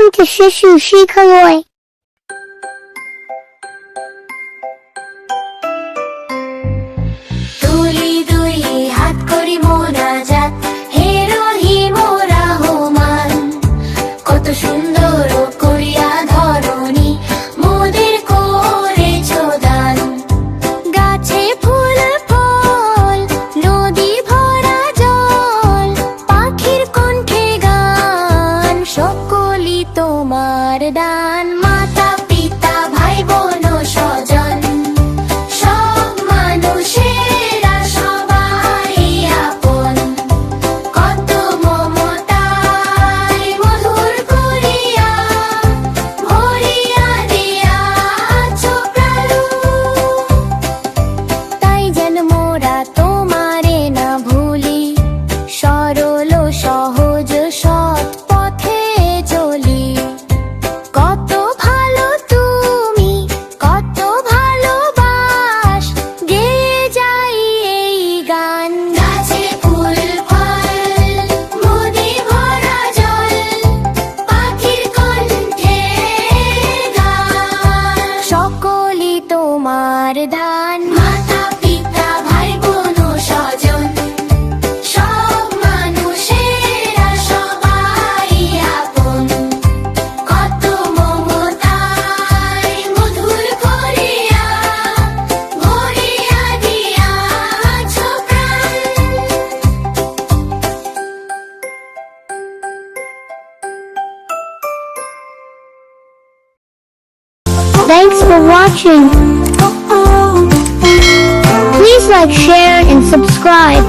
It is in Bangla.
listening to Shishu Shikaloi. তুলি দুই হাত করি মোনাজাত, হে রহিম ও রহমান। কত সুন্দর করিয়া ধরণী মোদের করেছো দান। গাছে ফুল ফল, নদী ভরা জল, পাখির কণ্ঠে গান, সকলই তোমার দান। মাতা পিতা ভাই বোন ও স্বজন, সব মানুষেরা সবাই আপন। কত মমতায় মধুর করিয়া ভরিয়া দিয়াছো প্রাণ। তাই যেন মোরা তোমারে না ভুলি, সরল ও সহজ সৎ পথে চলি। কত ভালো তুমি, কত ভালোবাস, গেয়ে যাই এই গান। গাছে ফুল ফল, নদী ভরা জল, পাখির কণ্ঠে গান, সকলই তোমার দান। মাতা পিতা ভাই বোন ও স্বজন, সব মানুষেরা সবাই আপন। কত মমতায় মধুর করিয়া ভরিয়া দিয়াছো প্রাণ। Thanks for watching. Please like, share, and subscribe.